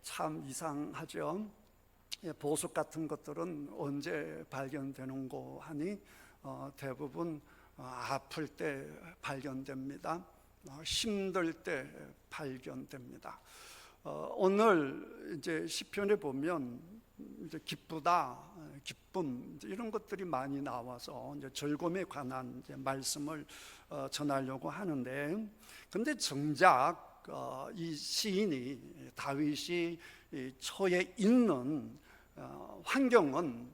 참 이상하죠. 보석 같은 것들은 언제 발견되는고 하니 대부분 아플 때 발견됩니다. 힘들 때 발견됩니다. 오늘 이제 시편에 보면 이제 기쁘다, 기쁨 이런 것들이 많이 나와서 이제 즐거움에 관한 이제 말씀을 전하려고 하는데, 근데 정작 이 시인이 다윗이 처해 있는 환경은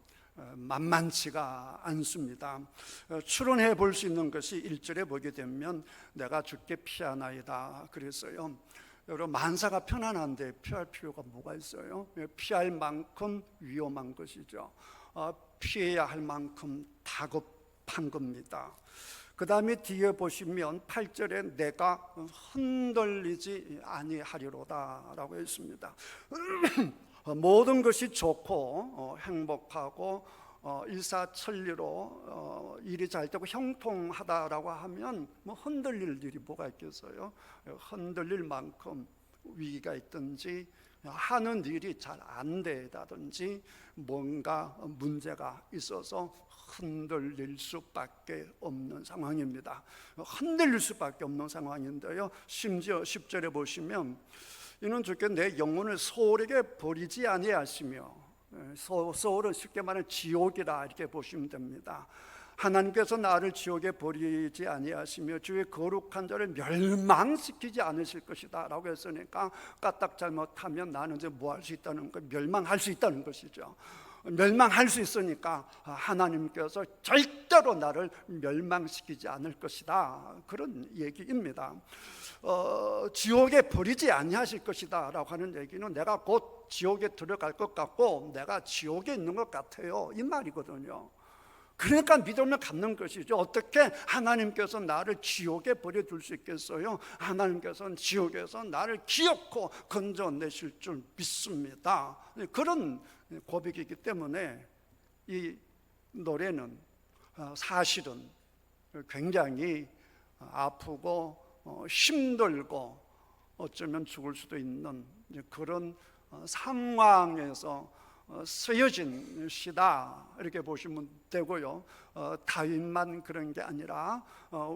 만만치가 않습니다. 추론해 볼 수 있는 것이 1절에 보게 되면 내가 주께 피하나이다 그랬어요. 여러분, 만사가 편안한데 피할 필요가 뭐가 있어요? 피할 만큼 위험한 것이죠. 피해야 할 만큼 다급한 겁니다. 그 다음에 뒤에 보시면 8절에 내가 흔들리지 아니하리로다 라고 했습니다. 모든 것이 좋고 행복하고 일사천리로 일이 잘 되고 형통하다라고 하면 뭐 흔들릴 일이 뭐가 있겠어요? 흔들릴 만큼 위기가 있든지 하는 일이 잘 안 되다든지 뭔가 문제가 있어서 흔들릴 수밖에 없는 상황입니다. 흔들릴 수밖에 없는 상황인데요, 심지어 10절에 보시면 이는 주께 내 영혼을 소홀하게 버리지 아니하시며, 소홀은 쉽게 말하면 지옥이라 이렇게 보시면 됩니다. 하나님께서 나를 지옥에 버리지 아니하시며 주의 거룩한 자를 멸망시키지 않으실 것이다 라고 했으니까, 까딱 잘못하면 나는 이제 뭐 할 수 있다는 거, 멸망할 수 있다는 것이죠. 멸망할 수 있으니까 하나님께서 절대로 나를 멸망시키지 않을 것이다, 그런 얘기입니다. 지옥에 버리지 아니하실 것이다 라고 하는 얘기는 내가 곧 지옥에 들어갈 것 같고 내가 지옥에 있는 것 같아요, 이 말이거든요. 그러니까 믿음을 갖는 것이죠. 어떻게 하나님께서 나를 지옥에 버려둘 수 있겠어요? 하나님께서는 지옥에서 나를 기어코 건져내실 줄 믿습니다. 그런 고백이기 때문에 이 노래는 사실은 굉장히 아프고 힘들고 어쩌면 죽을 수도 있는 그런 상황에서 쓰여진 시다 이렇게 보시면 되고요. 다윗만 그런 게 아니라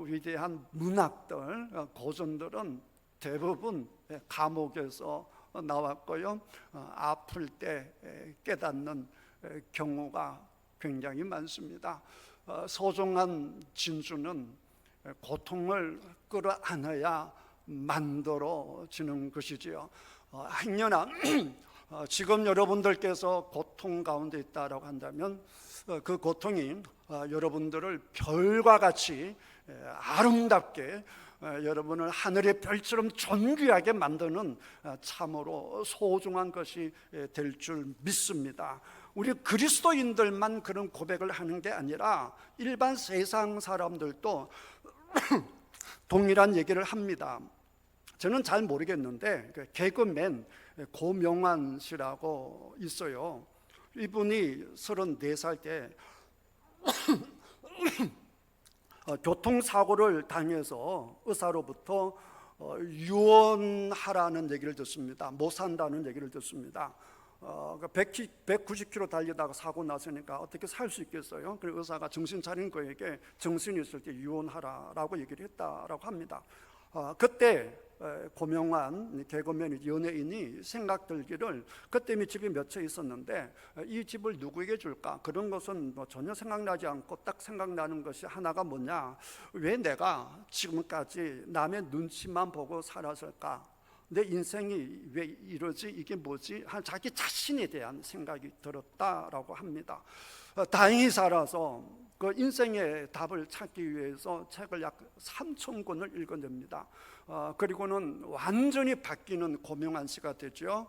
위대한 문학들, 고전들은 대부분 감옥에서 나왔고요. 아플 때 깨닫는 경우가 굉장히 많습니다. 소중한 진주는 고통을 끌어안아야 만들어지는 것이지요. 행여나 지금 여러분들께서 고통 가운데 있다라고 한다면 그 고통이 여러분들을 별과 같이 아름답게, 여러분을 하늘의 별처럼 존귀하게 만드는 참으로 소중한 것이 될 줄 믿습니다. 우리 그리스도인들만 그런 고백을 하는 게 아니라 일반 세상 사람들도 동일한 얘기를 합니다. 저는 잘 모르겠는데 개그맨 고명환 씨라고 있어요. 이분이 34살 때 교통사고를 당해서 의사로부터 유언하라는 얘기를 듣습니다. 못 산다는 얘기를 듣습니다. 190km 달리다가 사고 났으니까 어떻게 살 수 있겠어요? 그래서 의사가 정신 차린 거에게 정신이 있을 때 유언하라라고 얘기를 했다라고 합니다. 그때 고명환 개그맨 연예인이 생각 들기를, 그때 집이 몇 채 있었는데 이 집을 누구에게 줄까? 그런 것은 전혀 생각나지 않고 딱 생각나는 것이 하나가 뭐냐, 왜 내가 지금까지 남의 눈치만 보고 살았을까? 내 인생이 왜 이러지? 이게 뭐지? 자기 자신에 대한 생각이 들었다라고 합니다. 다행히 살아서 그 인생의 답을 찾기 위해서 책을 약 3,000권을 읽어냅니다. 그리고는 완전히 바뀌는 고명환 씨가 되죠.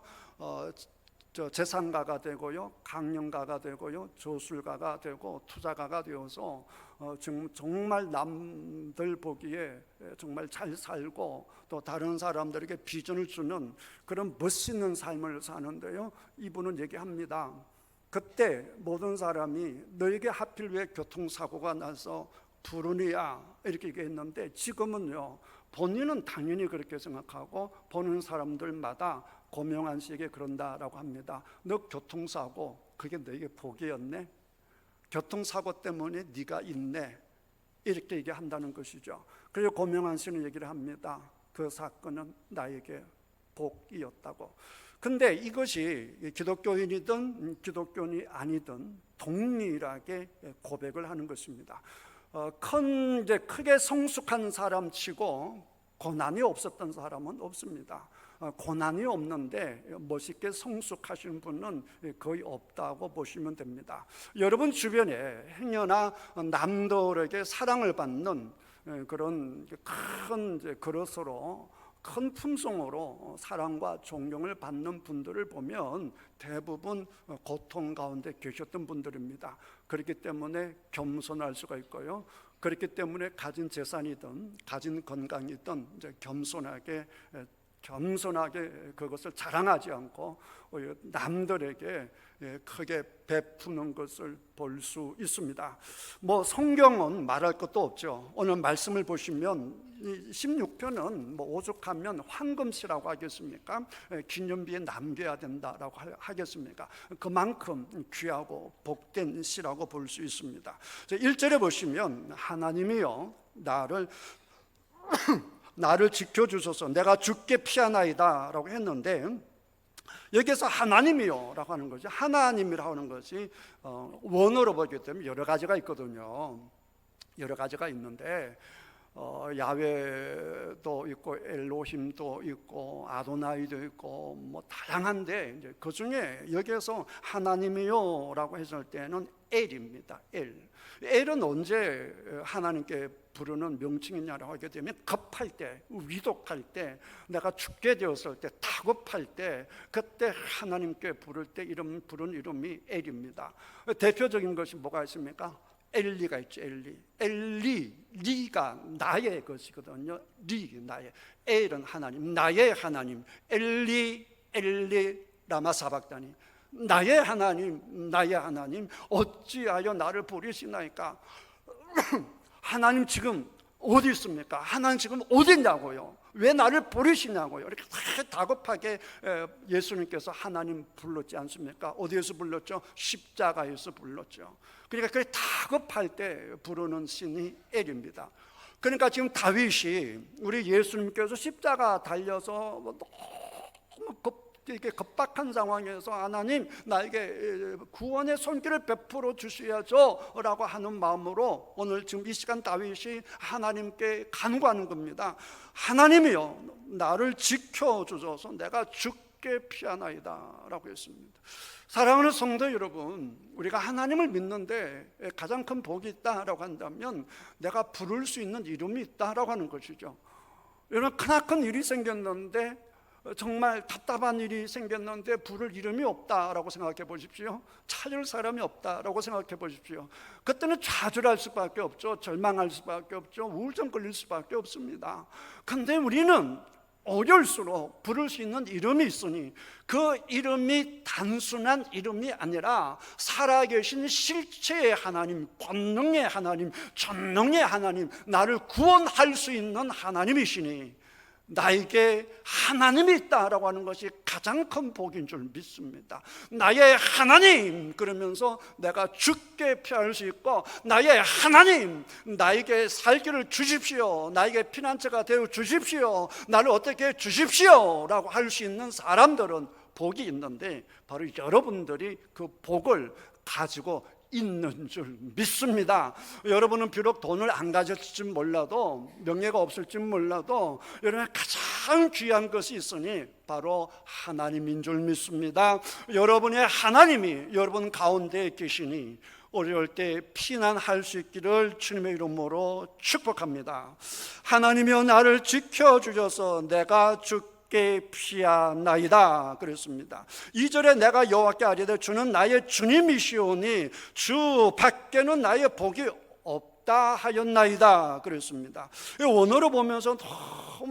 재산가가 되고요, 강연가가 되고요, 저술가가 되고 투자가가 되어서 정말 남들 보기에 정말 잘 살고 또 다른 사람들에게 비전을 주는 그런 멋있는 삶을 사는데요, 이분은 얘기합니다. 그때 모든 사람이 너에게 하필 왜 교통사고가 나서 부르느냐 이렇게 얘기했는데, 지금은요 본인은 당연히 그렇게 생각하고 보는 사람들마다 고명환 씨에게 그런다라고 합니다. 너 교통사고 그게 너에게 복이었네? 교통사고 때문에 네가 있네? 이렇게 얘기한다는 것이죠. 그리고 고명환 씨는 얘기를 합니다. 그 사건은 나에게 복이었다고. 근데 이것이 기독교인이든 기독교인이 아니든 동일하게 고백을 하는 것입니다. 크게 성숙한 사람 치고 고난이 없었던 사람은 없습니다. 고난이 없는데 멋있게 성숙하신 분은 거의 없다고 보시면 됩니다. 여러분 주변에 행여나 남들에게 사랑을 받는 그런 큰 그릇으로 큰 품성으로 사랑과 존경을 받는 분들을 보면 대부분 고통 가운데 계셨던 분들입니다. 그렇기 때문에 겸손할 수가 있고요. 그렇기 때문에 가진 재산이든 가진 건강이든 이제 겸손하게 그것을 자랑하지 않고 남들에게 크게 베푸는 것을 볼 수 있습니다. 성경은 말할 것도 없죠. 오늘 말씀을 보시면 16편은 오죽하면 황금시라고 하겠습니까? 기념비에 남겨야 된다라고 하겠습니까? 그만큼 귀하고 복된 시라고 볼 수 있습니다. 1절에 보시면 하나님이여 나를 지켜주소서 내가 죽게 피하나이다 라고 했는데 여기서 하나님이요 라고 하는 거죠. 하나님이라고 하는 것이 원어로 보게 되면 여러 가지가 있거든요. 여러 가지가 있는데 야훼도 있고 엘로힘도 있고 아도나이도 있고 다양한데 이제 그 중에 여기에서 하나님이요 라고 했을 때는 엘입니다. 엘은 언제 하나님께 부르는 명칭이냐라고 하게 되면 급할 때, 위독할 때, 내가 죽게 되었을 때, 다급할 때, 그때 하나님께 부를 때 부른 이름이 엘입니다. 대표적인 것이 뭐가 있습니까? 엘리가 있죠. 리가 나의 것이거든요. 나의. 엘은 하나님, 나의 하나님. 엘리 라마 사박다니. 나의 하나님 어찌하여 나를 버리시나이까? 하나님 지금 어디 있습니까? 하나님 지금 어디 있냐고요? 왜 나를 버리시냐고요? 이렇게 다급하게 예수님께서 하나님 불렀지 않습니까? 어디에서 불렀죠? 십자가에서 불렀죠. 그러니까 그 다급할 때 부르는 신이 엘입니다. 그러니까 지금 다윗이 우리 예수님께서 십자가 달려서 너무 이렇게 급박한 상황에서 하나님 나에게 구원의 손길을 베풀어 주셔야죠 라고 하는 마음으로 오늘 지금 이 시간 다윗이 하나님께 간구하는 겁니다. 하나님이여 나를 지켜주셔서 내가 죽게 피하나이다 라고 했습니다. 사랑하는 성도 여러분, 우리가 하나님을 믿는데 가장 큰 복이 있다라고 한다면 내가 부를 수 있는 이름이 있다라고 하는 것이죠. 여러분 크나큰 일이 생겼는데 정말 답답한 일이 생겼는데 부를 이름이 없다라고 생각해 보십시오. 찾을 사람이 없다라고 생각해 보십시오. 그때는 좌절할 수밖에 없죠. 절망할 수밖에 없죠. 우울증 걸릴 수밖에 없습니다. 그런데 우리는 어려울수록 부를 수 있는 이름이 있으니 그 이름이 단순한 이름이 아니라 살아계신 실체의 하나님, 권능의 하나님, 전능의 하나님, 나를 구원할 수 있는 하나님이시니 나에게 하나님이 있다라고 하는 것이 가장 큰 복인 줄 믿습니다. 나의 하나님 그러면서 내가 죽게 피할 수 있고, 나의 하나님 나에게 살기를 주십시오, 나에게 피난처가 되어 주십시오, 나를 어떻게 해 주십시오 라고 할 수 있는 사람들은 복이 있는데 바로 여러분들이 그 복을 가지고 있는 줄 믿습니다. 여러분은 비록 돈을 안 가졌을지 몰라도, 명예가 없을지 몰라도 여러분의 가장 귀한 것이 있으니 바로 하나님인 줄 믿습니다. 여러분의 하나님이 여러분 가운데 계시니 어려울 때 피난할 수 있기를 주님의 이름으로 축복합니다. 하나님이여 나를 지켜주셔서 내가 죽게 피하나이다 그랬습니다. 2절에 내가 여호와께 아뢰되 주는 나의 주님이시오니 주 밖에는 나의 복이 없다 없다 하였나이다 그랬습니다. 원어로 보면서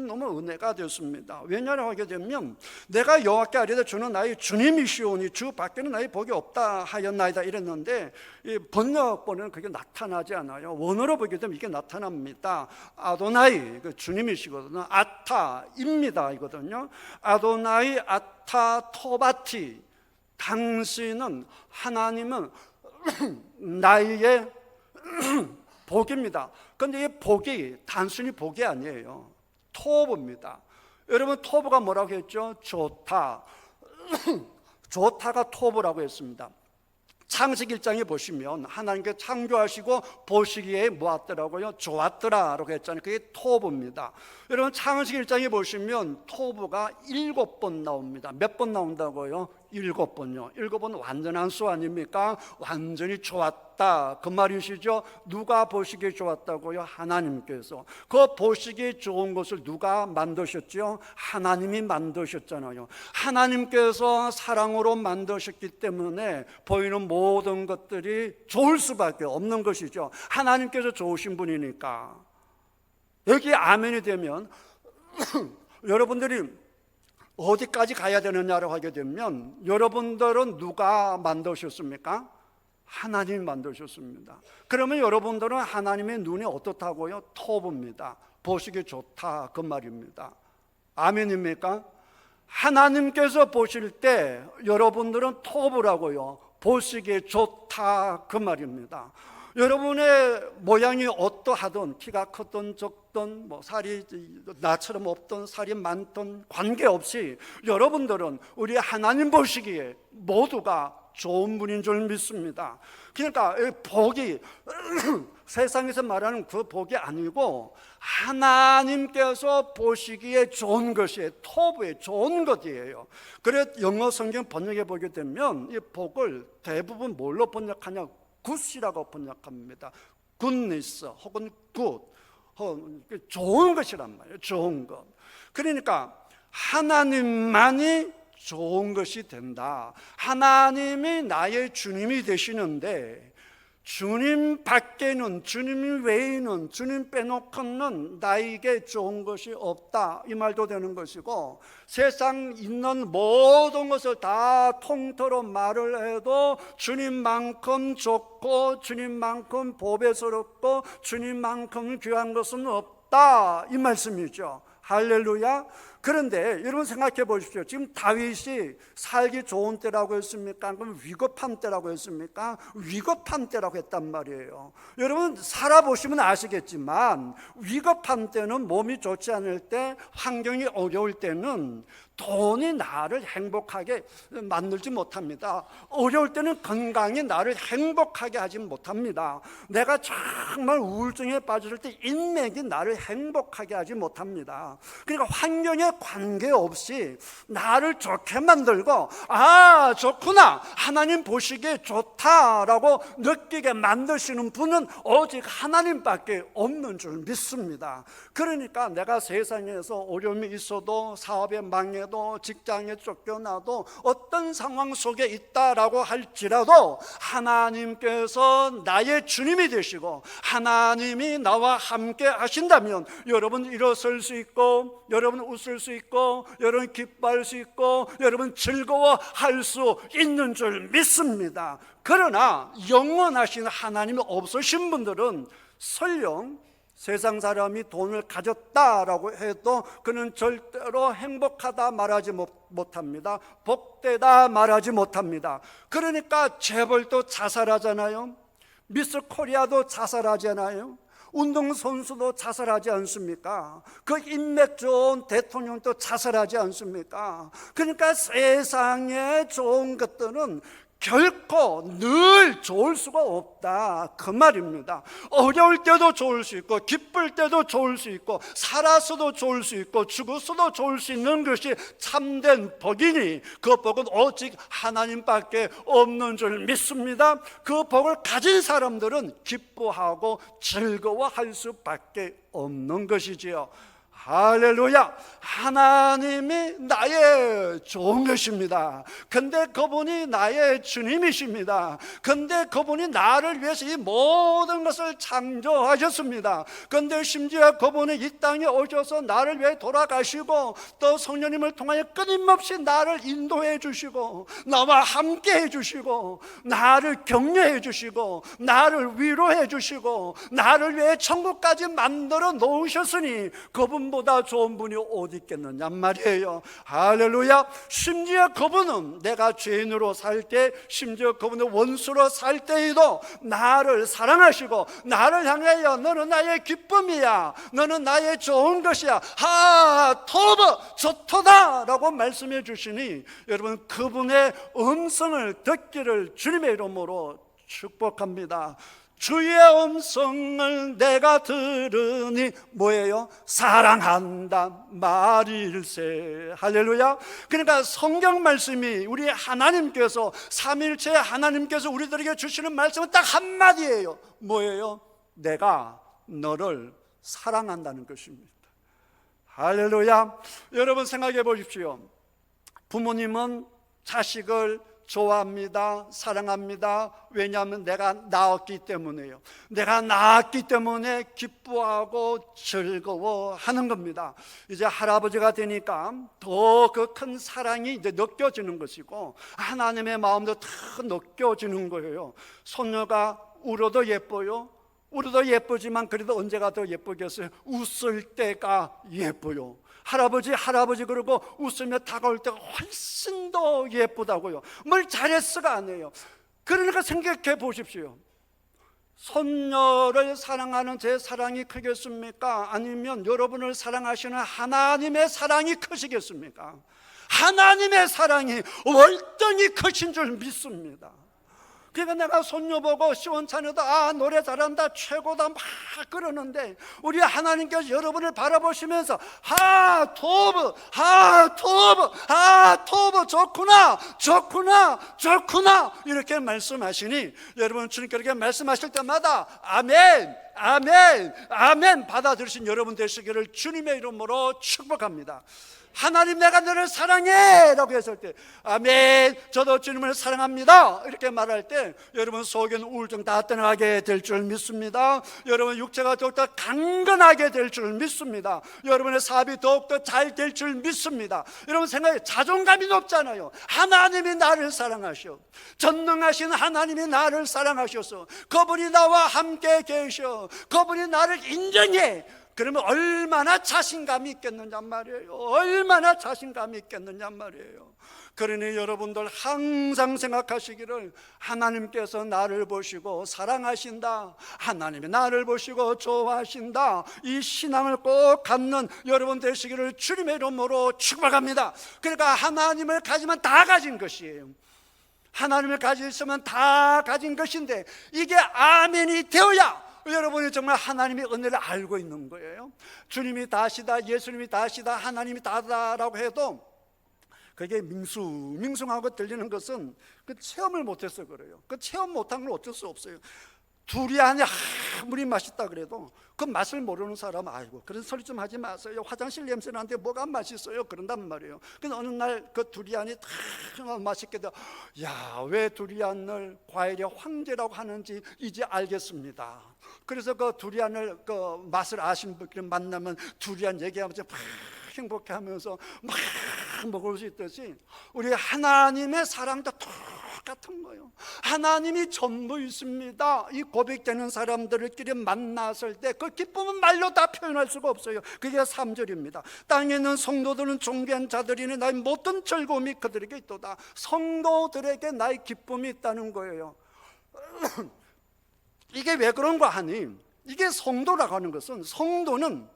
너무 은혜가 됐습니다. 왜냐하고 하게 되면 내가 여호와께 아뢰되 주는 나의 주님이시오니 주 밖에는 나의 복이 없다 하였나이다 이랬는데 이 번역본에는 그게 나타나지 않아요. 원어로 보게 되면 이게 나타납니다. 아도나이 그 주님이시거든요. 아타입니다 이거든요. 아도나이 아타 토바티, 당신은 하나님은 나의 복입니다. 그런데 이 복이 단순히 복이 아니에요. 토부입니다. 여러분 토부가 뭐라고 했죠? 좋다. 좋다가 토부라고 했습니다. 창세기 1장에 보시면 하나님께 창조하시고 보시기에 뭐았더라고요? 좋았더라라고 했잖아요. 그게 토부입니다. 여러분 창세기 1장에 보시면 토부가 7번 나옵니다. 몇 번 나온다고요? 7번요. 7번 완전한 수 아닙니까? 완전히 좋았다 그 말이시죠. 누가 보시기에 좋았다고요? 하나님께서. 그 보시기에 좋은 것을 누가 만드셨죠? 하나님이 만드셨잖아요. 하나님께서 사랑으로 만드셨기 때문에 보이는 모든 것들이 좋을 수밖에 없는 것이죠. 하나님께서 좋으신 분이니까. 여기 아멘이 되면 여러분들이 어디까지 가야 되느냐라고 하게 되면 여러분들은 누가 만드셨습니까? 하나님이 만드셨습니다. 그러면 여러분들은 하나님의 눈이 어떻다고요? 토부입니다. 보시기 좋다 그 말입니다. 아멘입니까? 하나님께서 보실 때 여러분들은 토부라고요. 보시기에 좋다 그 말입니다. 여러분의 모양이 어떠하든 키가 크든 적든 뭐 살이 나처럼 없든 살이 많든 관계없이 여러분들은 우리 하나님 보시기에 모두가 좋은 분인 줄 믿습니다. 그러니까 복이 세상에서 말하는 그 복이 아니고 하나님께서 보시기에 좋은 것이에요. 토부에 좋은 것이에요. 그래 영어 성경 번역해 보게 되면 이 복을 대부분 뭘로 번역하냐? 굿이라고 번역합니다. 굿니스 혹은 굿, 좋은 것이란 말이에요. 좋은 것. 그러니까 하나님만이 좋은 것이 된다. 하나님이 나의 주님이 되시는데 주님 밖에는, 주님 외에는, 주님 빼놓고는 나에게 좋은 것이 없다 이 말도 되는 것이고, 세상 있는 모든 것을 다 통틀어 말을 해도 주님만큼 좋고 주님만큼 보배스럽고 주님만큼 귀한 것은 없다 이 말씀이죠. 할렐루야. 그런데 여러분 생각해 보십시오. 지금 다윗이 살기 좋은 때라고 했습니까? 그럼 위급한 때라고 했습니까? 위급한 때라고 했단 말이에요. 여러분 살아보시면 아시겠지만 위급한 때는, 몸이 좋지 않을 때, 환경이 어려울 때는 돈이 나를 행복하게 만들지 못합니다. 어려울 때는 건강이 나를 행복하게 하지 못합니다. 내가 정말 우울증에 빠졌을 때 인맥이 나를 행복하게 하지 못합니다. 그러니까 환경에 관계없이 나를 좋게 만들고, 아 좋구나, 하나님 보시기에 좋다라고 느끼게 만드시는 분은 오직 하나님밖에 없는 줄 믿습니다. 그러니까 내가 세상에서 어려움이 있어도, 사업에 망해도, 직장에 쫓겨나도, 어떤 상황 속에 있다라고 할지라도 하나님께서 나의 주님이 되시고 하나님이 나와 함께 하신다면 여러분 일어설 수 있고, 여러분 웃을 수 있고, 여러분 기뻐할 수 있고, 여러분 즐거워할 수 있는 줄 믿습니다. 그러나 영원하신 하나님이 없으신 분들은 설령 세상 사람이 돈을 가졌다라고 해도 그는 절대로 행복하다 말하지 못합니다. 복되다 말하지 못합니다. 그러니까 재벌도 자살하잖아요. 미스 코리아도 자살하잖아요. 운동선수도 자살하지 않습니까? 그 인맥 좋은 대통령도 자살하지 않습니까? 그러니까 세상에 좋은 것들은 결코 늘 좋을 수가 없다 그 말입니다. 어려울 때도 좋을 수 있고, 기쁠 때도 좋을 수 있고, 살아서도 좋을 수 있고, 죽어서도 좋을 수 있는 것이 참된 복이니 그 복은 오직 하나님밖에 없는 줄 믿습니다. 그 복을 가진 사람들은 기뻐하고 즐거워할 수밖에 없는 것이지요. 할렐루야. 하나님이 나의 종이십니다. 근데 그분이 나의 주님이십니다. 근데 그분이 나를 위해서 이 모든 것을 창조하셨습니다. 근데 심지어 그분이 이 땅에 오셔서 나를 위해 돌아가시고 또 성령님을 통하여 끊임없이 나를 인도해 주시고 나와 함께 해 주시고 나를 격려해 주시고 나를 위로해 주시고 나를 위해 천국까지 만들어 놓으셨으니 그분보다 좋은 분이 어디 있겠느냐 말이에요. 할렐루야. 심지어 그분은 내가 죄인으로 살 때, 심지어 그분은 원수로 살 때에도 나를 사랑하시고 나를 향하여 너는 나의 기쁨이야, 너는 나의 좋은 것이야, 토브 좋도다 라고 말씀해 주시니 여러분 그분의 음성을 듣기를 주님의 이름으로 축복합니다. 주의 음성을 내가 들으니 뭐예요? 사랑한다 말일세. 할렐루야. 그러니까 성경 말씀이 우리 하나님께서 삼일체 하나님께서 우리들에게 주시는 말씀은 딱 한마디예요. 뭐예요? 내가 너를 사랑한다는 것입니다. 할렐루야. 여러분 생각해 보십시오. 부모님은 자식을 좋아합니다. 사랑합니다. 왜냐하면 내가 낳았기 때문에요. 내가 낳았기 때문에 기뻐하고 즐거워하는 겁니다. 이제 할아버지가 되니까 더 그 큰 사랑이 이제 느껴지는 것이고 하나님의 마음도 더 느껴지는 거예요. 손녀가 울어도 예뻐요. 울어도 예쁘지만 그래도 언제가 더 예쁘겠어요? 웃을 때가 예뻐요. 할아버지 그러고 웃으며 다가올 때가 훨씬 더 예쁘다고요. 뭘 잘했어가 아니에요. 그러니까 생각해 보십시오. 손녀를 사랑하는 제 사랑이 크겠습니까? 아니면 여러분을 사랑하시는 하나님의 사랑이 크시겠습니까? 하나님의 사랑이 월등히 크신 줄 믿습니다. 그러니까 내가 손녀 보고 시원찮아도 노래 잘한다 최고다 막 그러는데 우리 하나님께서 여러분을 바라보시면서 토브 좋구나 이렇게 말씀하시니 여러분 주님께 이렇게 말씀하실 때마다 아멘 받아들이신 여러분 되시기를 주님의 이름으로 축복합니다. 하나님 내가 너를 사랑해 라고 했을 때 아멘 저도 주님을 사랑합니다 이렇게 말할 때 여러분 속에는 우울증 다 떠나게 될 줄 믿습니다. 여러분 육체가 더욱더 강건하게 될 줄 믿습니다. 여러분의 사업이 더욱더 잘 될 줄 믿습니다. 여러분 생각해 자존감이 높잖아요. 하나님이 나를 사랑하셔. 전능하신 하나님이 나를 사랑하셔서 그분이 나와 함께 계셔. 그분이 나를 인정해. 그러면 얼마나 자신감이 있겠느냐 말이에요. 얼마나 자신감이 있겠느냐 말이에요. 그러니 여러분들 항상 생각하시기를 하나님께서 나를 보시고 사랑하신다, 하나님이 나를 보시고 좋아하신다, 이 신앙을 꼭 갖는 여러분 되시기를 주님의 이름으로 축복합니다. 그러니까 하나님을 가지면 다 가진 것이에요. 하나님을 가지시면 다 가진 것인데 이게 아멘이 되어야 여러분이 정말 하나님의 은혜를 알고 있는 거예요. 주님이 다시다, 예수님이 다시다, 하나님이 다다라고 해도 그게 밍숭하고 들리는 것은 그 체험을 못해서 그래요. 그 체험 못한 건 어쩔 수 없어요. 두리안이 아무리 맛있다 그래도 그 맛을 모르는 사람은 아이고 그런 소리 좀 하지 마세요. 화장실 냄새 나는데 뭐가 맛있어요? 그런단 말이에요. 근데 어느 날 그 두리안이 다 맛있게 돼. 왜 두리안을 과일의 황제라고 하는지 이제 알겠습니다. 그래서 그 두리안을 그 맛을 아신 분끼리 만나면 두리안 얘기하면서 막 행복해하면서 막 먹을 수 있듯이 우리 하나님의 사랑도 똑같은 거예요. 하나님이 전부 있습니다. 이 고백되는 사람들끼리 만났을 때 그 기쁨은 말로 다 표현할 수가 없어요. 그게 3절입니다. 땅에 있는 성도들은 존귀한 자들이니 나의 모든 즐거움이 그들에게 있도다. 성도들에게 나의 기쁨이 있다는 거예요. 이게 왜 그런가 하니 이게 성도라고 하는 것은 성도는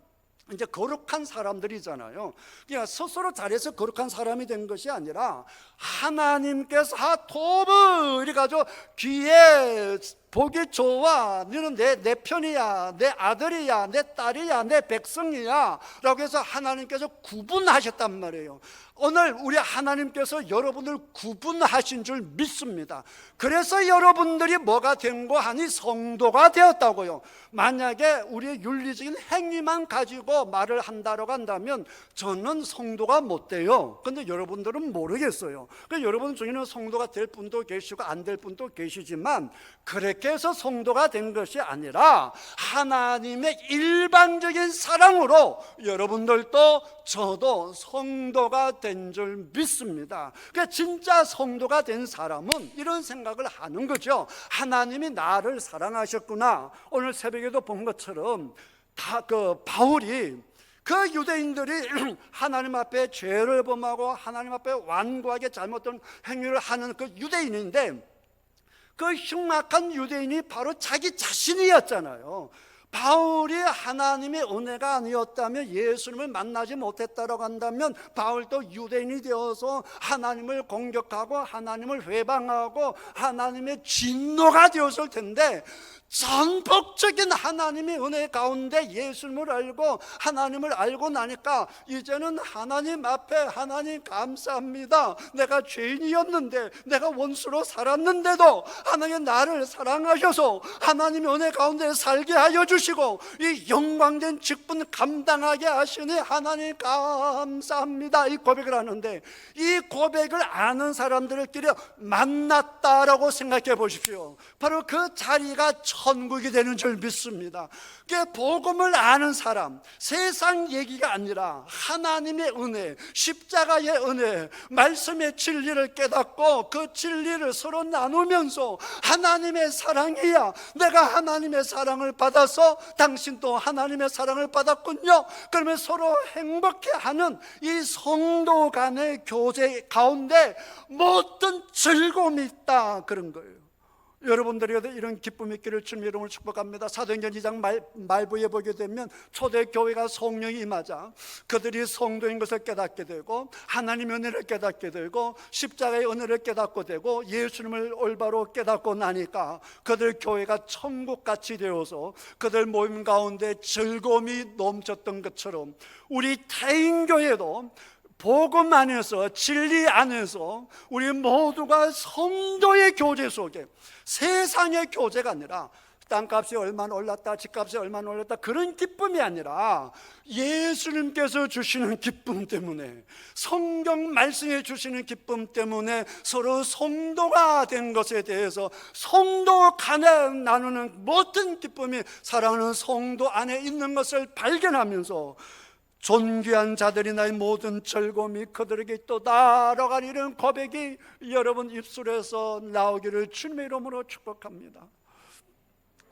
이제 거룩한 사람들이잖아요. 그러니까 스스로 잘해서 거룩한 사람이 된 것이 아니라 하나님께서 토브 이래가지고 귀에 보기 좋아, 너는 내 편이야, 내 아들이야, 내 딸이야, 내 백성이야 라고 해서 하나님께서 구분하셨단 말이에요. 오늘 우리 하나님께서 여러분을 구분하신 줄 믿습니다. 그래서 여러분들이 뭐가 된 거 하니 성도가 되었다고요. 만약에 우리의 윤리적인 행위만 가지고 말을 한다고 한다면 저는 성도가 못 돼요. 근데 여러분들은 모르겠어요. 그러니까 여러분 중에는 성도가 될 분도 계시고 안 될 분도 계시지만 그렇게 해서 성도가 된 것이 아니라 하나님의 일방적인 사랑으로 여러분들도 저도 성도가 된 줄 믿습니다. 그러니까 진짜 성도가 된 사람은 이런 생각을 하는 거죠. 하나님이 나를 사랑하셨구나. 오늘 새벽에도 본 것처럼 바울이 그 유대인들이 하나님 앞에 죄를 범하고 하나님 앞에 완고하게 잘못된 행위를 하는 그 유대인인데 그 흉악한 유대인이 바로 자기 자신이었잖아요. 바울이 하나님의 은혜가 아니었다면, 예수님을 만나지 못했다고 한다면 바울도 유대인이 되어서 하나님을 공격하고 하나님을 회방하고 하나님의 진노가 되었을 텐데, 전폭적인 하나님의 은혜 가운데 예수님을 알고 하나님을 알고 나니까 이제는 하나님 앞에, 하나님 감사합니다, 내가 죄인이었는데, 내가 원수로 살았는데도 하나님 나를 사랑하셔서 하나님의 은혜 가운데 살게 하여 주시고 이 영광된 직분 감당하게 하시니 하나님 감사합니다, 이 고백을 하는데, 이 고백을 아는 사람들끼리 만났다라고 생각해 보십시오. 바로 그 자리가 천국이 되는 줄 믿습니다. 그 복음을 아는 사람, 세상 얘기가 아니라 하나님의 은혜, 십자가의 은혜, 말씀의 진리를 깨닫고 그 진리를 서로 나누면서 하나님의 사랑이야, 내가 하나님의 사랑을 받아서 당신도 하나님의 사랑을 받았군요, 그러면 서로 행복해하는 이 성도 간의 교제 가운데 모든 즐거움이 있다, 그런 거예요. 여러분들에게도 이런 기쁨이 있기를 주님 이름으로 축복합니다. 사도행전 2장 말부에 보게 되면 초대교회가 성령이 임하자 그들이 성도인 것을 깨닫게 되고 하나님의 은혜를 깨닫게 되고 십자가의 은혜를 깨닫고 되고 예수님을 올바로 깨닫고 나니까 그들 교회가 천국같이 되어서 그들 모임 가운데 즐거움이 넘쳤던 것처럼 우리 타인교회도 복음 안에서, 진리 안에서 우리 모두가 성도의 교제 속에, 세상의 교제가 아니라 땅값이 얼마나 올랐다, 집값이 얼마나 올랐다, 그런 기쁨이 아니라 예수님께서 주시는 기쁨 때문에, 성경 말씀해 주시는 기쁨 때문에 서로 성도가 된 것에 대해서 성도 간에 나누는 모든 기쁨이 사랑하는 성도 안에 있는 것을 발견하면서 존귀한 자들이 나의 모든 즐거움이 그들에게 있도다라고 하는 이런 고백이 여러분 입술에서 나오기를 주님의 이름으로 축복합니다.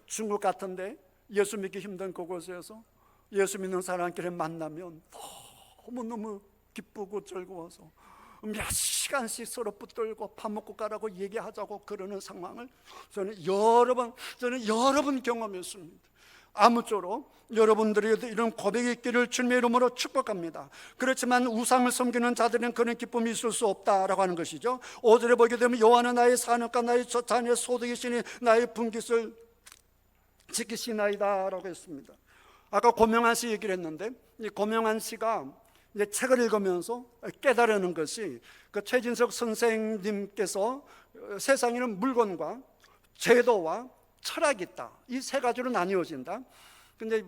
중국 같은데 예수 믿기 힘든 그곳에서 예수 믿는 사람끼리 만나면 너무너무 기쁘고 즐거워서 몇 시간씩 서로 붙들고 밥 먹고 가라고 얘기하자고 그러는 상황을 저는 여러 번 경험했습니다. 아무쪼록 여러분들에게도 이런 고백이 있기를 주님의 이름으로 축복합니다. 그렇지만 우상을 섬기는 자들은 그런 기쁨이 있을 수 없다라고 하는 것이죠. 5절에 보게 되면 여호와는 나의 사는과 나의 자녀의 소득이시니 나의 분깃을 지키시나이다 라고 했습니다. 아까 고명한 씨 얘기를 했는데, 이 고명한 씨가 이제 책을 읽으면서 깨달은 것이, 그 최진석 선생님께서 세상에는 물건과 제도와 철학이 있다, 이 세 가지로 나뉘어진다. 근데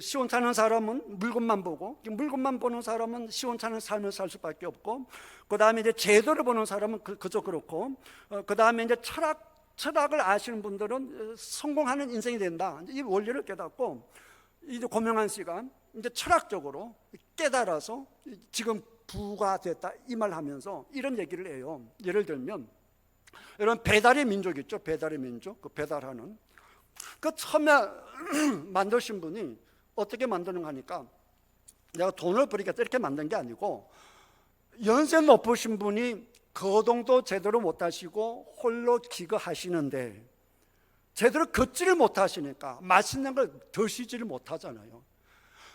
시원찮은 사람은 물건만 보고, 물건만 보는 사람은 시원찮은 삶을 살 수밖에 없고, 그 다음에 이제 제도를 보는 사람은 그저 그렇고, 그 다음에 이제 철학을 아시는 분들은 성공하는 인생이 된다, 이 원리를 깨닫고, 이제 고명한 씨가 이제 철학적으로 깨달아서 지금 부가 됐다 이 말 하면서 이런 얘기를 해요. 예를 들면 이런 배달의 민족 있죠. 배달의 민족, 그 배달하는 그 처음에 만드신 분이 어떻게 만드는가 하니까, 내가 돈을 버리겠다 이렇게 만든 게 아니고, 연세 높으신 분이 거동도 제대로 못하시고 홀로 기거하시는데 제대로 걷지를 못하시니까 맛있는 걸 드시지를 못하잖아요.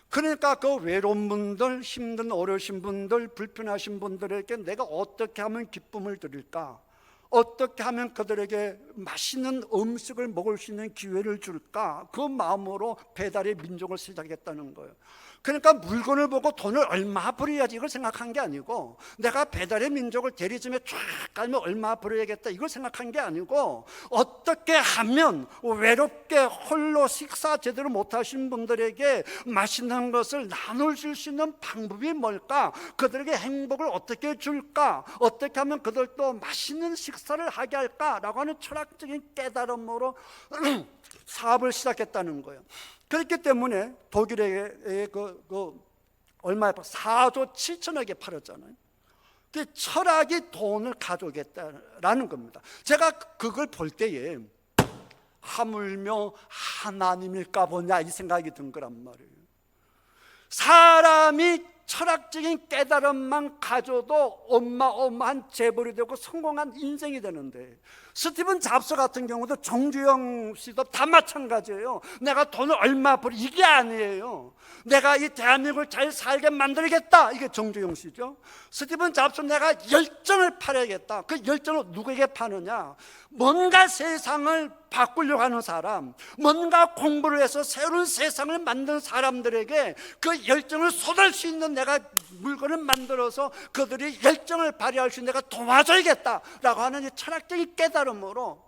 그러니까 그 외로운 분들, 힘든 어려우신 분들, 불편하신 분들에게 내가 어떻게 하면 기쁨을 드릴까, 어떻게 하면 그들에게 맛있는 음식을 먹을 수 있는 기회를 줄까? 그 마음으로 배달의 민족을 시작했다는 거예요. 그러니까 물건을 보고 돈을 얼마 벌어야지 이걸 생각한 게 아니고, 내가 배달의 민족을 대리점에 쫙 가면 얼마 벌어야겠다 이걸 생각한 게 아니고, 어떻게 하면 외롭게 홀로 식사 제대로 못하신 분들에게 맛있는 것을 나눌 수 있는 방법이 뭘까? 그들에게 행복을 어떻게 줄까? 어떻게 하면 그들도 맛있는 식사를 하게 할까라고 하는 철학적인 깨달음으로 사업을 시작했다는 거예요. 그렇기 때문에 독일에 얼마에 4조 7천억에 팔았잖아요. 그 철학이 돈을 가져오겠다라는 겁니다. 제가 그걸 볼 때에 하물며 하나님일까 보냐 이 생각이 든 거란 말이에요. 사람이 철학적인 깨달음만 가져도 어마어마한 재벌이 되고 성공한 인생이 되는데, 스티븐 잡스 같은 경우도 정주영 씨도 다 마찬가지예요. 내가 돈을 얼마 벌어 이게 아니에요. 내가 이 대한민국을 잘 살게 만들겠다, 이게 정주영 씨죠. 스티븐 잡스는 내가 열정을 팔아야겠다. 그 열정을 누구에게 파느냐? 뭔가 세상을 바꾸려고 하는 사람, 뭔가 공부를 해서 새로운 세상을 만드는 사람들에게 그 열정을 쏟을 수 있는 내가 물건을 만들어서 그들이 열정을 발휘할 수 있는 내가 도와줘야겠다라고 하는 이 철학적인 깨달음으로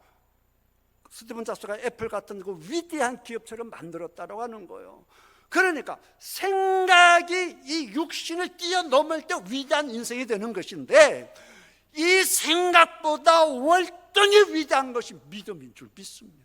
스티븐 잡스가 애플 같은 그 위대한 기업체를 만들었다라고 하는 거예요. 그러니까 생각이 이 육신을 뛰어넘을 때 위대한 인생이 되는 것인데, 이 생각보다 월등히 위대한 것이 믿음인 줄 믿습니다.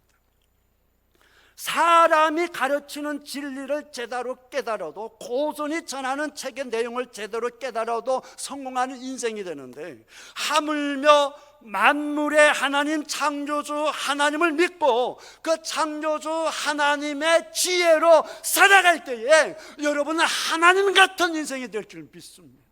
사람이 가르치는 진리를 제대로 깨달아도, 고전이 전하는 책의 내용을 제대로 깨달아도 성공하는 인생이 되는데, 하물며 만물의 하나님 창조주 하나님을 믿고 그 창조주 하나님의 지혜로 살아갈 때에 여러분은 하나님 같은 인생이 될 줄 믿습니다.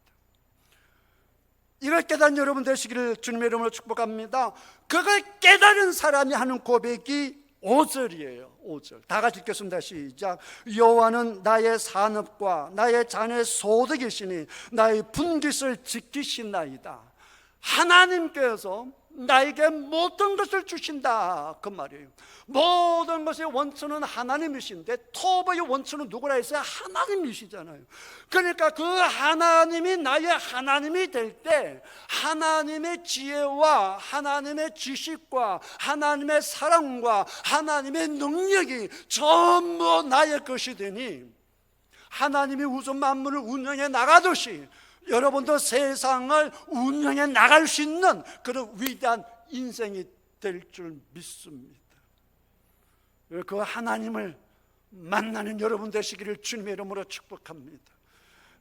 이걸 깨달은 여러분 되시기를 주님의 이름으로 축복합니다. 그걸 깨달은 사람이 하는 고백이 5절이에요. 5절 다 같이 읽겠습니다. 시작. 여호와는 나의 산업과 나의 자녀의 소득이시니 나의 분깃을 지키시나이다. 하나님께서 나에게 모든 것을 주신다, 그 말이에요. 모든 것의 원천은 하나님이신데 토벌의 원천은 누구라 했어요? 하나님이시잖아요. 그러니까 그 하나님이 나의 하나님이 될 때 하나님의 지혜와 하나님의 지식과 하나님의 사랑과 하나님의 능력이 전부 나의 것이 되니, 하나님이 우주 만물을 운영해 나가듯이 여러분도 세상을 운영해 나갈 수 있는 그런 위대한 인생이 될 줄 믿습니다. 그 하나님을 만나는 여러분 되시기를 주님의 이름으로 축복합니다.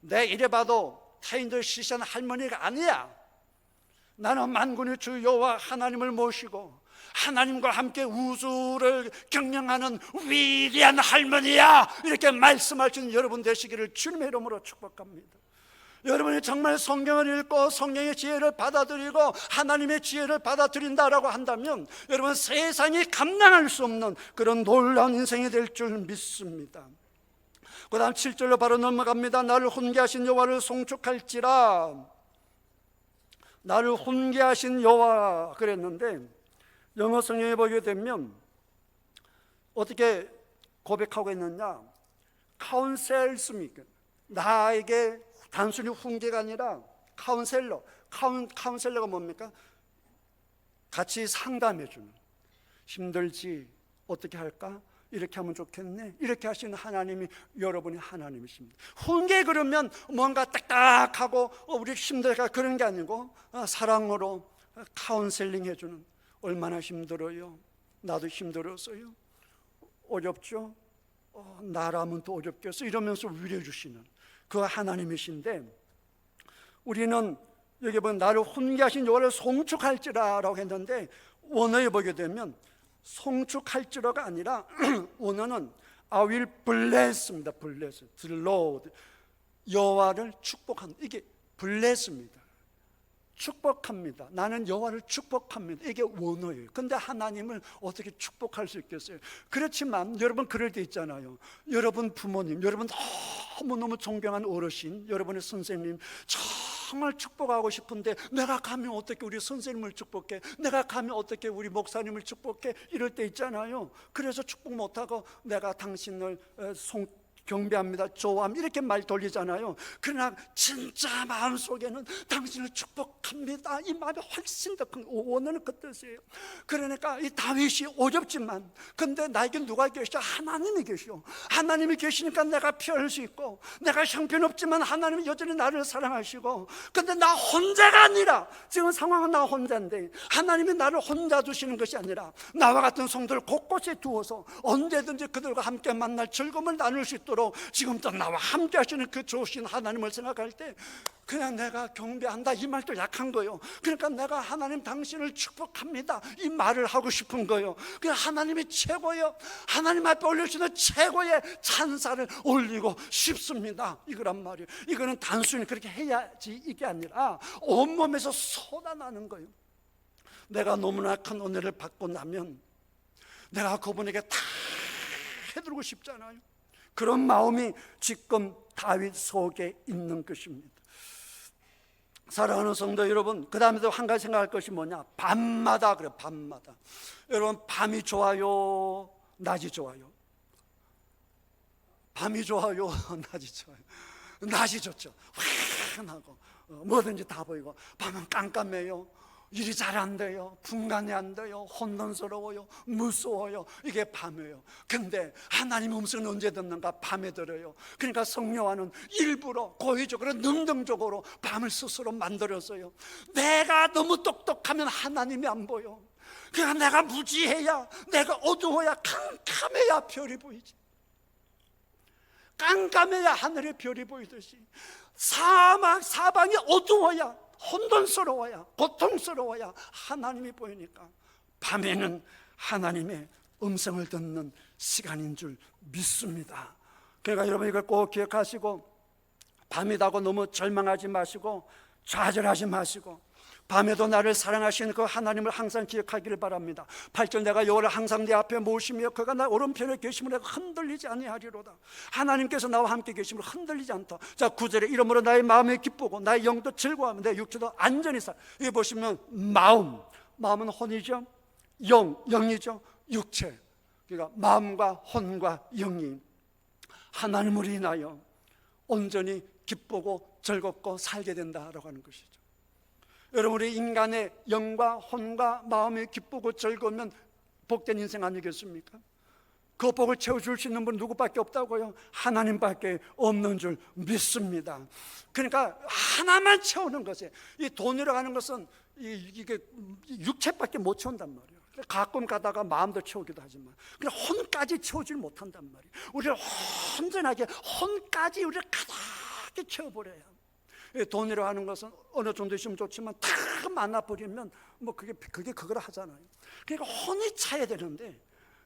내 이래봐도 타인들 시시한 할머니가 아니야. 나는 만군의 주 여호와 하나님을 모시고 하나님과 함께 우주를 경영하는 위대한 할머니야, 이렇게 말씀하시는 여러분 되시기를 주님의 이름으로 축복합니다. 여러분이 정말 성경을 읽고 성경의 지혜를 받아들이고 하나님의 지혜를 받아들인다라고 한다면 여러분 세상이 감당할 수 없는 그런 놀라운 인생이 될 줄 믿습니다. 그 다음 7절로 바로 넘어갑니다. 나를 훈계하신 여호와를 송축할지라. 나를 훈계하신 여호와 그랬는데, 영어 성경에 보게 되면 어떻게 고백하고 있느냐? 카운셀스입니까? 나에게 단순히 훈계가 아니라 카운셀러. 카운셀러가 뭡니까? 같이 상담해 주는. 힘들지? 어떻게 할까? 이렇게 하면 좋겠네. 이렇게 하시는 하나님이 여러분의 하나님이십니다. 훈계 그러면 뭔가 딱딱하고 우리 힘들까 그런 게 아니고 사랑으로 카운셀링 해주는. 얼마나 힘들어요? 나도 힘들었어요. 어렵죠? 나라면 또 어렵겠어. 이러면서 위로해 주시는 그 하나님이신데, 우리는 여기 보면 나를 훈계하신 여호와를 송축할지라라고 했는데, 원어에 보게 되면 송축할지라가 아니라 원어는 I will bless입니다. bless, the Lord, 여호와를 축복한, 이게 bless입니다. 축복합니다. 나는 여호와를 축복합니다. 이게 원어예요. 근데 하나님을 어떻게 축복할 수 있겠어요? 그렇지만 여러분 그럴 때 있잖아요. 여러분 부모님, 여러분 너무너무 존경한 어르신, 여러분의 선생님 정말 축복하고 싶은데 내가 가면 어떻게 우리 선생님을 축복해, 내가 가면 어떻게 우리 목사님을 축복해, 이럴 때 있잖아요. 그래서 축복 못하고 내가 당신을 경배합니다, 좋아합니다, 이렇게 말 돌리잖아요. 그러나 진짜 마음속에는 당신을 축복합니다, 이 마음이 훨씬 더 큰 원어는 그 뜻이에요. 그러니까 이 다윗이 어렵지만 근데 나에게 누가 계시죠? 하나님이 계시오. 하나님이 계시니까 내가 피할 수 있고, 내가 형편없지만 하나님이 여전히 나를 사랑하시고, 근데 나 혼자가 아니라, 지금 상황은 나 혼자인데 하나님이 나를 혼자 두시는 것이 아니라 나와 같은 성도를 곳곳에 두어서 언제든지 그들과 함께 만날 즐거움을 나눌 수 있도록 지금도 나와 함께 하시는 그 좋으신 하나님을 생각할 때 그냥 내가 경배한다 이 말도 약한 거예요. 그러니까 내가 하나님 당신을 축복합니다 이 말을 하고 싶은 거예요. 그냥 하나님이 최고예요. 하나님 앞에 올릴 수 있는 최고의 찬사를 올리고 싶습니다, 이거란 말이에요. 이거는 단순히 그렇게 해야지 이게 아니라 온몸에서 쏟아나는 거예요. 내가 너무나 큰 은혜를 받고 나면 내가 그분에게 다 해드리고 싶잖아요. 그런 마음이 지금 다윗 속에 있는 것입니다. 사랑하는 성도 여러분, 그 다음에도 한 가지 생각할 것이 뭐냐? 밤마다 그래요. 밤마다. 여러분, 밤이 좋아요, 낮이 좋아요? 밤이 좋아요, 낮이 좋아요? 낮이 좋죠. 환하고 뭐든지 다 보이고. 밤은 깜깜해요. 일이 잘 안 돼요. 분간이 안 돼요. 혼돈스러워요. 무서워요. 이게 밤이에요. 근데 하나님 음성은 언제 듣는가? 밤에 들어요. 그러니까 성령와는 일부러 고의적으로 능동적으로 밤을 스스로 만들었어요. 내가 너무 똑똑하면 하나님이 안 보여. 그냥 내가 무지해야, 내가 어두워야, 캄캄해야 별이 보이지. 깜깜해야 하늘의 별이 보이듯이 사방이 어두워야, 혼돈스러워야, 고통스러워야 하나님이 보이니까 밤에는 하나님의 음성을 듣는 시간인 줄 믿습니다. 그러니까 여러분 이걸 꼭 기억하시고, 밤이라고 너무 절망하지 마시고 좌절하지 마시고, 밤에도 나를 사랑하시는 그 하나님을 항상 기억하기를 바랍니다. 8절 내가 여호와를 항상 내 앞에 모시며 그가 나 오른편에 계심을 내가 흔들리지 아니하리로다. 하나님께서 나와 함께 계심을 흔들리지 않다. 자, 9절에 이러므로 나의 마음이 기쁘고 나의 영도 즐거워하며 내 육체도 안전히 살. 여기 보시면 마음은 혼이죠, 영이죠, 육체. 그러니까 마음과 혼과 영이 하나님을 인하여 온전히 기쁘고 즐겁고 살게 된다라고 하는 것이죠. 여러분, 우리 인간의 영과 혼과 마음이 기쁘고 즐거우면 복된 인생 아니겠습니까? 그 복을 채워줄 수 있는 분은 누구밖에 없다고요? 하나님밖에 없는 줄 믿습니다. 그러니까 하나만 채우는 것에, 이 돈이라고 하는 것은 이게 육체밖에 못 채운단 말이에요. 가끔 가다가 마음도 채우기도 하지만 그냥 혼까지 채우질 못한단 말이에요. 우리를 온전하게 혼까지 우리를 가득히 채워버려야 합니다. 돈이라고 하는 것은 어느 정도 있으면 좋지만 다 만나버리면 뭐 그게 그걸 하잖아요. 그러니까 혼이 차야 되는데,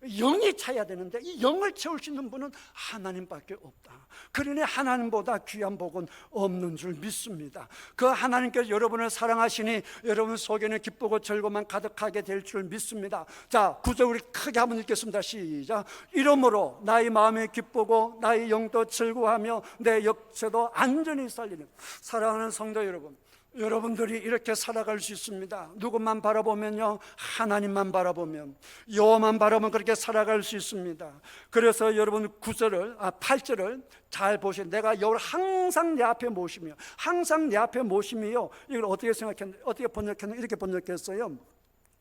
영이 차야 되는데, 이 영을 채울 수 있는 분은 하나님밖에 없다. 그러니 하나님보다 귀한 복은 없는 줄 믿습니다. 그 하나님께서 여러분을 사랑하시니 여러분 속에는 기쁘고 즐거움만 가득하게 될 줄 믿습니다. 자, 9절 우리 크게 한번 읽겠습니다. 시작. 이러므로 나의 마음이 기쁘고 나의 영도 즐거워하며 내 육체도 안전히 살리는. 사랑하는 성도 여러분, 여러분들이 이렇게 살아갈 수 있습니다. 누구만 바라보면요, 하나님만 바라보면, 여호와만 바라보면 그렇게 살아갈 수 있습니다. 그래서 여러분 8절을 잘 보시면, 내가 여호와를 항상 내 앞에 모시며, 항상 내 앞에 모심이요, 이걸 어떻게 생각했는데, 어떻게 번역했는데 이렇게 번역했어요.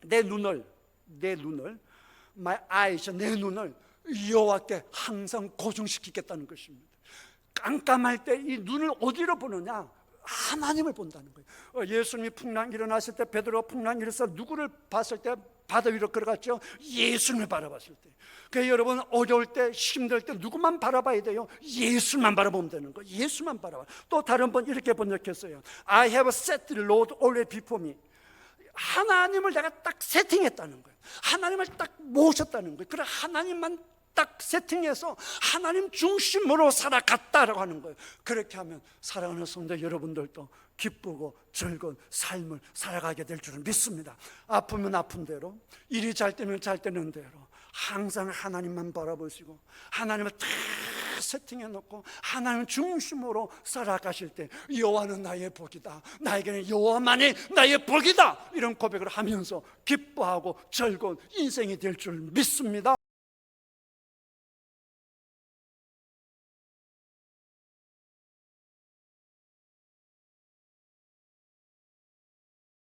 내 눈을 my eyes, 내 눈을 여호와께 항상 고정시키겠다는 것입니다. 깜깜할 때 이 눈을 어디로 보느냐? 하나님을 본다는 거예요. 예수님이 풍랑 일어났을 때 베드로가 풍랑 일어서 누구를 봤을 때 바다 위로 걸어갔죠? 예수님을 바라봤을 때. 그러니까 여러분 어려울 때, 힘들 때 누구만 바라봐야 돼요? 예수만 바라보면 되는 거예요. 예수만 바라봐. 또 다른 번 이렇게 번역했어요. I have set the Lord already before me. 하나님을 내가 딱 세팅했다는 거예요. 하나님을 딱 모셨다는 거예요. 그래, 하나님만 딱 세팅해서 하나님 중심으로 살아갔다라고 하는 거예요. 그렇게 하면 사랑하는 성도 여러분들도 기쁘고 즐거운 삶을 살아가게 될 줄은 믿습니다. 아프면 아픈 대로, 일이 잘 되면 잘 되는 대로 항상 하나님만 바라보시고 하나님을 다 세팅해 놓고 하나님 중심으로 살아가실 때 여호와는 나의 복이다, 나에게는 여호와만이 나의 복이다, 이런 고백을 하면서 기뻐하고 즐거운 인생이 될 줄 믿습니다.